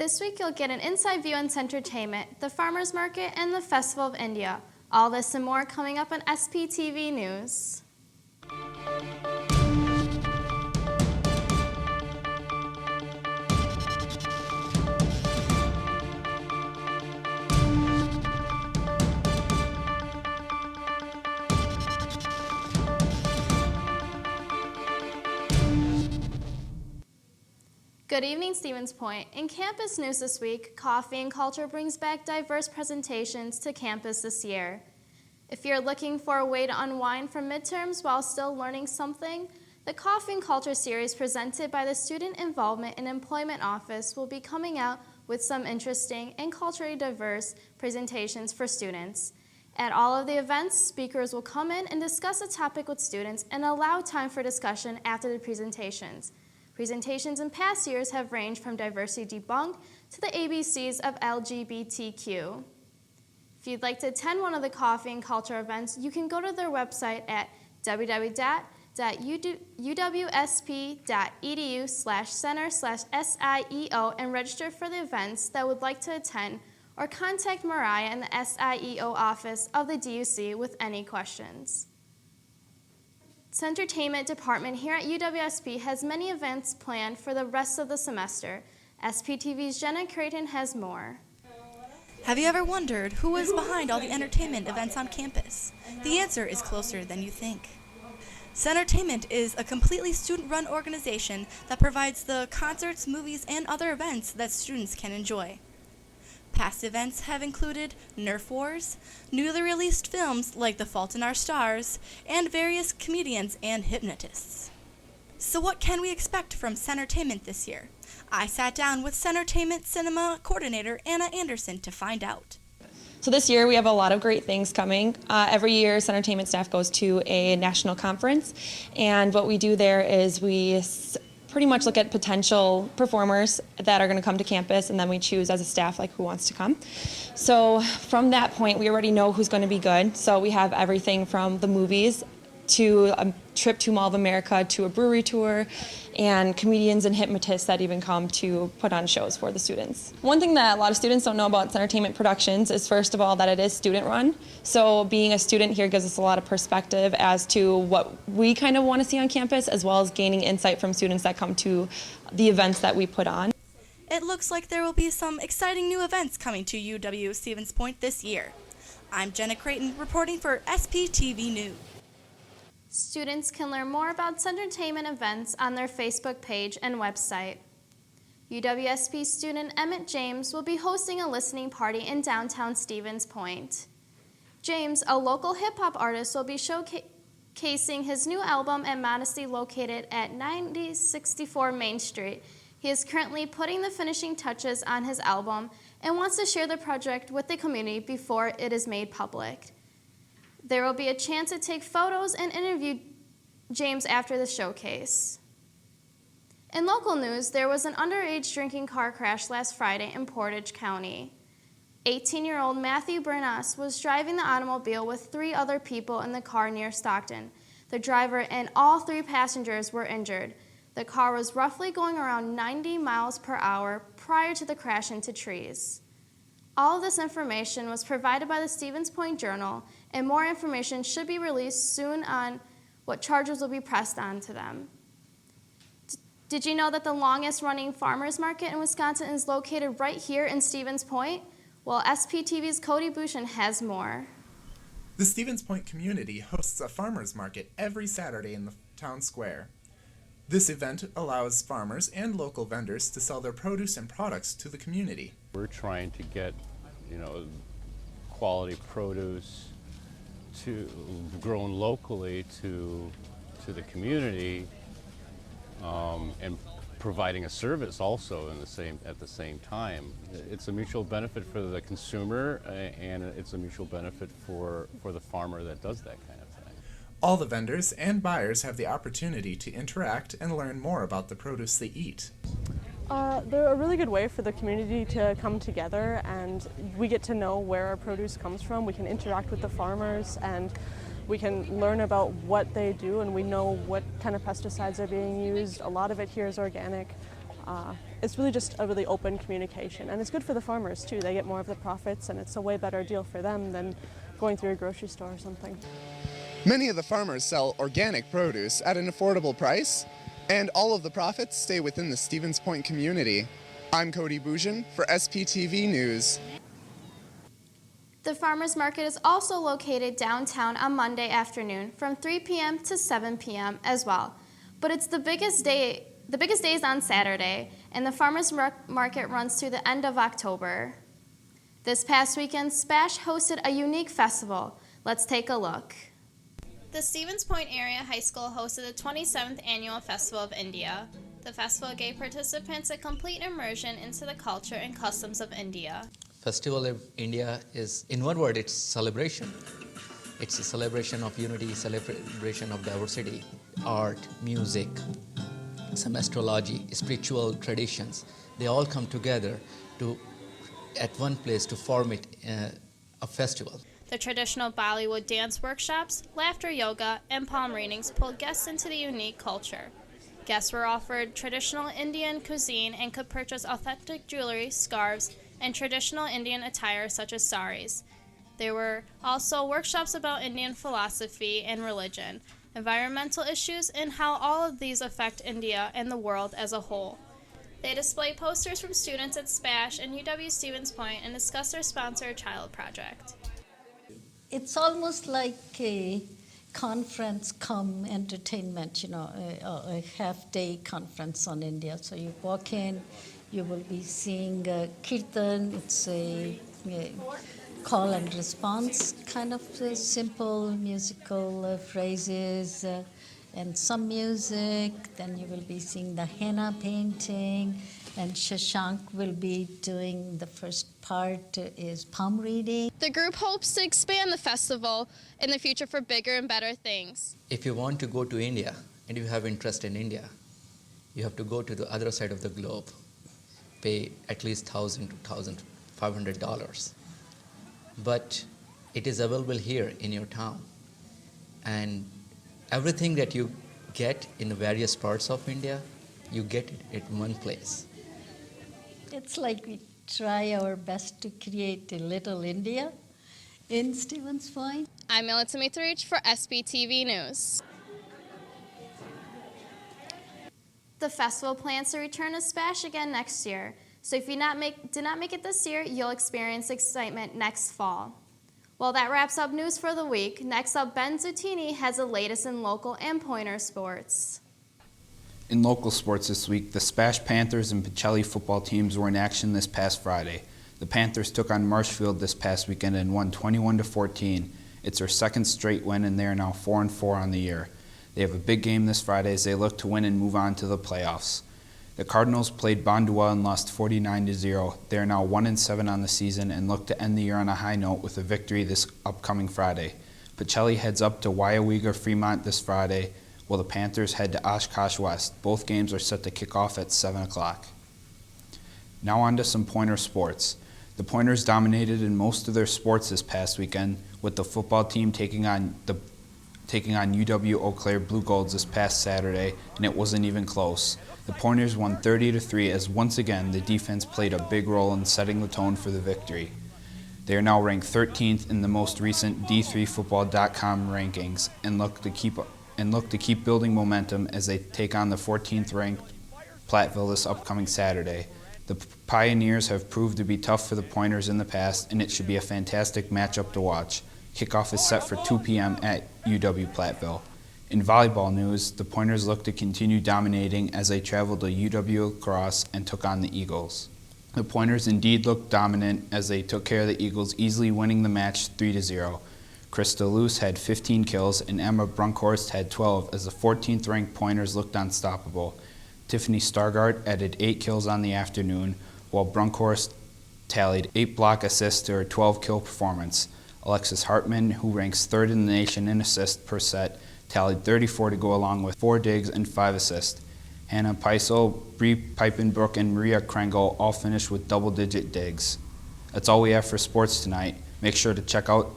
This week you'll get an inside view on Centertainment, the Farmers Market, and the Festival of India. All this and more coming up on SPTV News. Good evening, Stevens Point. In campus news this week, Coffee and Culture brings back diverse presentations to campus this year. If you're looking for a way to unwind from midterms while still learning something, the Coffee and Culture series presented by the Student Involvement and Employment Office will be coming out with some interesting and culturally diverse presentations for students. At all of the events, speakers will come in and discuss a topic with students and allow time for discussion after the presentations. Presentations in past years have ranged from diversity debunked to the ABCs of LGBTQ. If you'd like to attend one of the Coffee and Culture events, you can go to their website at www.uwsp.edu/center/SIEO and register for the events that would like to attend, or contact Mariah in the SIEO office of the DUC with any questions. Centertainment Department here at UWSP has many events planned for the rest of the semester. SPTV's Jenna Creighton has more. Have you ever wondered who is behind all the entertainment events on campus? The answer is closer than you think. Centertainment is a completely student-run organization that provides the concerts, movies, and other events that students can enjoy. Past events have included Nerf Wars, newly released films like The Fault in Our Stars, and various comedians and hypnotists. So what can we expect from Centertainment this year? I sat down with Centertainment Cinema Coordinator Anna Anderson to find out. So this year we have a lot of great things coming. Every year Centertainment staff goes to a national conference, and what we do there is we pretty much look at potential performers that are going to come to campus, and then we choose as a staff like who wants to come. So from that point we already know who's going to be good. So we have everything from the movies to a trip to Mall of America to a brewery tour, and comedians and hypnotists that even come to put on shows for the students. One thing that a lot of students don't know about Centertainment Productions is, first of all, that it is student run. So being a student here gives us a lot of perspective as to what we kind of want to see on campus, as well as gaining insight from students that come to the events that we put on. It looks like there will be some exciting new events coming to UW Stevens Point this year. I'm Jenna Creighton reporting for SPTV News. Students can learn more about Centertainment events on their Facebook page and website. UWSP student Emmett James will be hosting a listening party in downtown Stevens Point. James, a local hip-hop artist, will be showcasing his new album at Modesty, located at 9064 Main Street. He is currently putting the finishing touches on his album and wants to share the project with the community before it is made public. There will be a chance to take photos and interview James after the showcase. In local news, there was an underage drinking car crash last Friday in Portage County. 18-year-old Matthew Bernas was driving the automobile with 3 other people in the car near Stockton. The driver and all 3 passengers were injured. The car was roughly going around 90 miles per hour prior to the crash into trees. All of this information was provided by the Stevens Point Journal, and more information should be released soon on what charges will be pressed onto them. Did you know that the longest running farmers market in Wisconsin is located right here in Stevens Point? Well, SPTV's Cody Bushin has more. The Stevens Point community hosts a farmers market every Saturday in the town square. This event allows farmers and local vendors to sell their produce and products to the community. We're trying to get, quality produce grown locally to the community, and providing a service also at the same time. It's a mutual benefit for the consumer, and it's a mutual benefit for the farmer that does that kind of thing. All the vendors and buyers have the opportunity to interact and learn more about the produce they eat. They're a really good way for the community to come together, and we get to know where our produce comes from. We can interact with the farmers, and we can learn about what they do, and we know what kind of pesticides are being used. A lot of it here is organic. it's really just a really open communication, and it's good for the farmers too. They get more of the profits, and it's a way better deal for them than going through a grocery store or something. Many of the farmers sell organic produce at an affordable price, and all of the profits stay within the Stevens Point community. I'm Cody Boujan for SPTV News. The farmers market is also located downtown on Monday afternoon from 3 p.m. to 7 p.m. as well. But it's the biggest day is on Saturday, and the farmers market runs through the end of October. This past weekend, SPASH hosted a unique festival. Let's take a look. The Stevens Point Area High School hosted the 27th Annual Festival of India. The festival gave participants a complete immersion into the culture and customs of India. Festival of India is, in one word, it's celebration. It's a celebration of unity, celebration of diversity, art, music, some astrology, spiritual traditions. They all come together at one place to form it a festival. The traditional Bollywood dance workshops, laughter yoga, and palm readings pulled guests into the unique culture. Guests were offered traditional Indian cuisine and could purchase authentic jewelry, scarves, and traditional Indian attire such as saris. There were also workshops about Indian philosophy and religion, environmental issues, and how all of these affect India and the world as a whole. They displayed posters from students at SPASH and UW Stevens Point and discussed their sponsored child project. It's almost like a conference come entertainment, a half-day conference on India. So you walk in, you will be seeing kirtan. It's a call and response kind of simple musical phrases and some music. Then you will be seeing the henna painting, and Shashank will be doing the first part is palm reading. The group hopes to expand the festival in the future for bigger and better things. If you want to go to India and you have interest in India, you have to go to the other side of the globe, pay at least $1,000 to $1,500. But it is available here in your town. And everything that you get in the various parts of India, you get it in one place. It's like we try our best to create a little India in Stevens Point. I'm Melissa Mithrich for SPTV News. The festival plans to return to SPASH again next year. So if you did not make it this year, you'll experience excitement next fall. Well, that wraps up news for the week. Next up, Ben Zutini has the latest in local and pointer sports. In local sports this week, the SPASH Panthers and Pacelli football teams were in action this past Friday. The Panthers took on Marshfield this past weekend and won 21-14. It's their second straight win, and they are now 4-4 on the year. They have a big game this Friday as they look to win and move on to the playoffs. The Cardinals played Bondua and lost 49-0. They are now 1-7 on the season and look to end the year on a high note with a victory this upcoming Friday. Pacelli heads up to Weyauwega Fremont this Friday, while the Panthers head to Oshkosh West. Both games are set to kick off at 7 o'clock. Now on to some pointer sports. The Pointers dominated in most of their sports this past weekend, with the football team taking on UW Eau Claire Blue Golds this past Saturday, and it wasn't even close. The Pointers won 30-3 as once again the defense played a big role in setting the tone for the victory. They are now ranked 13th in the most recent D3Football.com rankings and look to keep building momentum as they take on the 14th ranked Platteville this upcoming Saturday. The Pioneers have proved to be tough for the Pointers in the past, and it should be a fantastic matchup to watch. Kickoff is set for 2 p.m. at UW Platteville. In volleyball news, the Pointers look to continue dominating as they travel to UW La Crosse and took on the Eagles. The Pointers indeed looked dominant as they took care of the Eagles, easily winning the match 3-0. Krista Luce had 15 kills and Emma Brunkhorst had 12 as the 14th ranked Pointers looked unstoppable. Tiffany Stargard added 8 kills on the afternoon, while Brunkhorst tallied 8 block assists to her 12-kill performance. Alexis Hartman, who ranks 3rd in the nation in assists per set, tallied 34 to go along with 4 digs and 5 assists. Hannah Peisel, Bree Peipenbrook, and Maria Krengel all finished with double-digit digs. That's all we have for sports tonight. Make sure to check out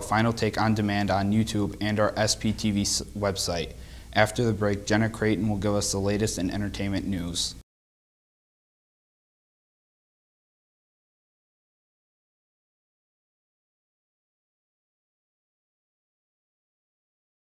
Final Take on Demand on YouTube and our SPTV website. After the break, Jenna Creighton will give us the latest in entertainment news.